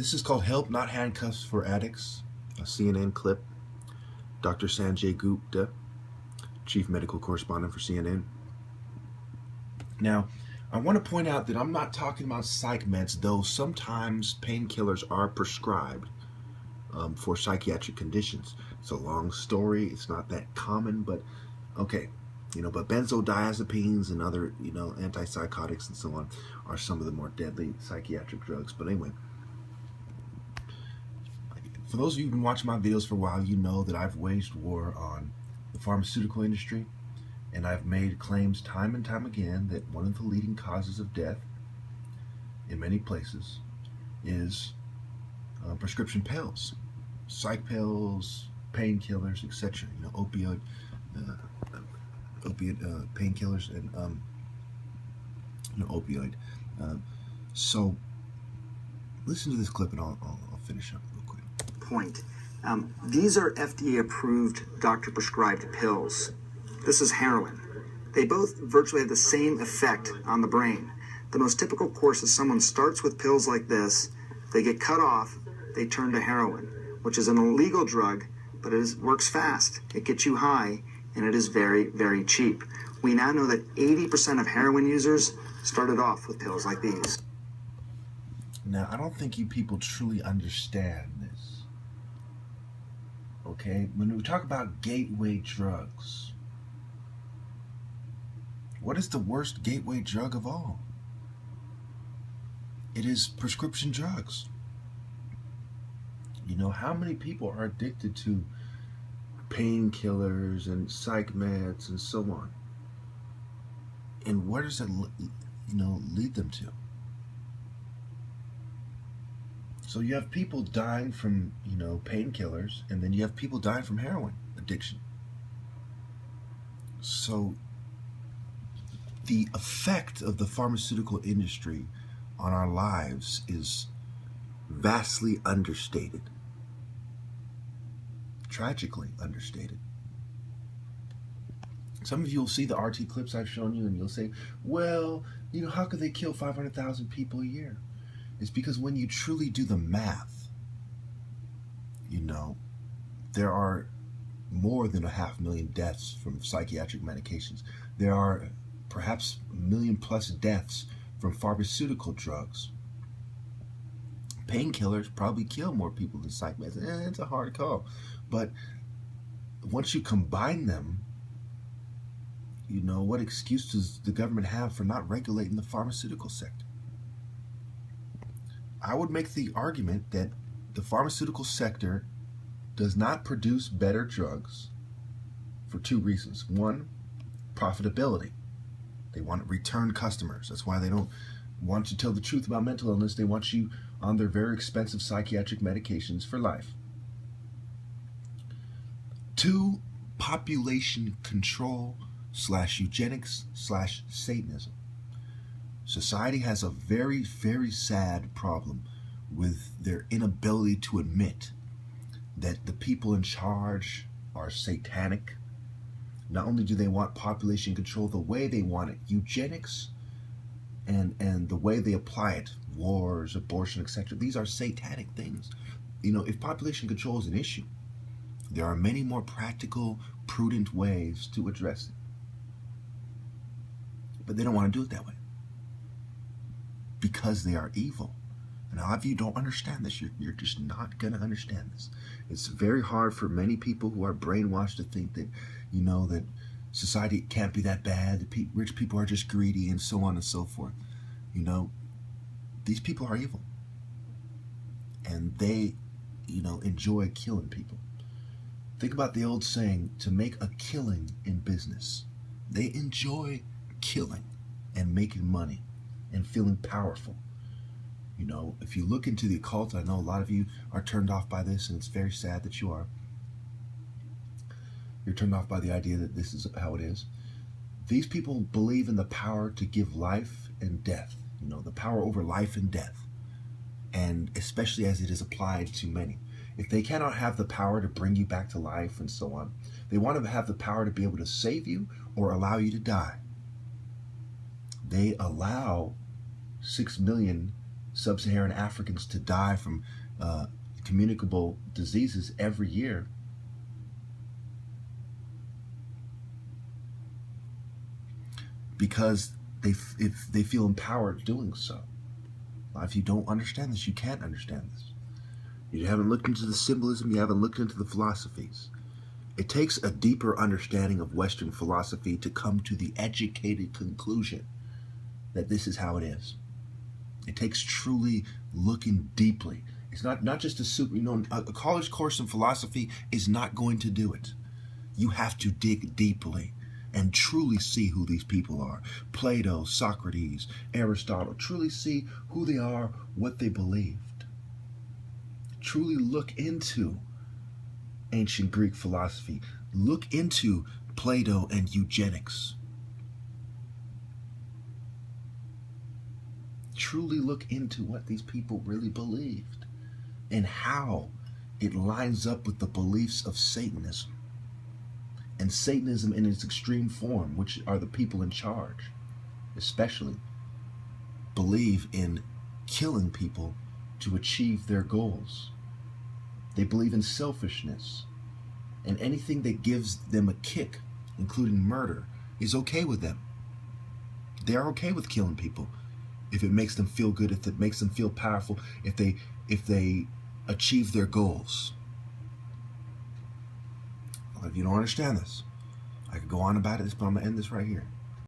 This is called Help Not Handcuffs for Addicts, a CNN clip. Dr. Sanjay Gupta, Chief Medical Correspondent for CNN. Now, I want to point out that I'm not talking about psych meds, though sometimes painkillers are prescribed for psychiatric conditions. It's a long story. It's not that common, but okay. But benzodiazepines and other, antipsychotics and so on are some of the more deadly psychiatric drugs. But anyway, for those of you who've been watching my videos for a while, you know that I've waged war on the pharmaceutical industry, and I've made claims time and time again that one of the leading causes of death in many places is prescription pills, psych pills, painkillers, etc. Opiate painkillers and opioid. So listen to this clip and I'll finish up real quick. Point. These are FDA-approved, doctor-prescribed pills. This is heroin. They both virtually have the same effect on the brain. The most typical course is someone starts with pills like this, they get cut off, they turn to heroin, which is an illegal drug, but it works fast. It gets you high, and it is very, very cheap. We now know that 80% of heroin users started off with pills like these. Now, I don't think you people truly understand this. Okay? When we talk about gateway drugs, what is the worst gateway drug of all? It is prescription drugs. How many people are addicted to painkillers and psych meds and so on? And where does it, lead them to? So you have people dying from, painkillers, and then you have people dying from heroin addiction. So the effect of the pharmaceutical industry on our lives is vastly understated. Tragically understated. Some of you will see the RT clips I've shown you and you'll say, well, how could they kill 500,000 people a year? It's because when you truly do the math, there are more than 500,000 deaths from psychiatric medications. There are perhaps 1 million plus deaths from pharmaceutical drugs. Painkillers probably kill more people than psych meds. It's a hard call. But once you combine them, what excuse does the government have for not regulating the pharmaceutical sector? I would make the argument that the pharmaceutical sector does not produce better drugs for 2 reasons. One, profitability. They want return customers. That's why they don't want to tell the truth about mental illness. They want you on their very expensive psychiatric medications for life. 2, population control / eugenics / Satanism. Society has a very, very sad problem with their inability to admit that the people in charge are satanic. Not only do they want population control the way they want it, eugenics and the way they apply it, wars, abortion, etc., these are satanic things. If population control is an issue, there are many more practical, prudent ways to address it. But they don't want to do it that way because they are evil. And a lot of you don't understand this. You're just not going to understand this. It's very hard for many people who are brainwashed to think that, that society can't be that bad, that rich people are just greedy and so on and so forth. These people are evil. And they, enjoy killing people. Think about the old saying, to make a killing in business. They enjoy killing and making money and feeling powerful. If you look into the occult, I know a lot of you are turned off by this, and it's very sad that you are. You're turned off by the idea that this is how it is. These people believe in the power to give life and death, the power over life and death, and especially as it is applied to many. If they cannot have the power to bring you back to life and so on, they want to have the power to be able to save you or allow you to die. They allow 6 million sub-Saharan Africans to die from communicable diseases every year, because if they feel empowered doing so. If you don't understand this, you can't understand this. You haven't looked into the symbolism, you haven't looked into the philosophies. It takes a deeper understanding of Western philosophy to come to the educated conclusion that this is how it is. It takes truly looking deeply. It's not just a college course in philosophy is not going to do it. You have to dig deeply and truly see who these people are. Plato, Socrates, Aristotle, truly see who they are, what they believed. Truly look into ancient Greek philosophy. Look into Plato and eugenics. Truly look into what these people really believed and how it lines up with the beliefs of Satanism. And Satanism in its extreme form, which are the people in charge, especially, believe in killing people to achieve their goals. They believe in selfishness, and anything that gives them a kick, including murder, is okay with them. They're okay with killing people if it makes them feel good, if it makes them feel powerful, if they achieve their goals. Well, if you don't understand this, I could go on about it, but I'm going to end this right here.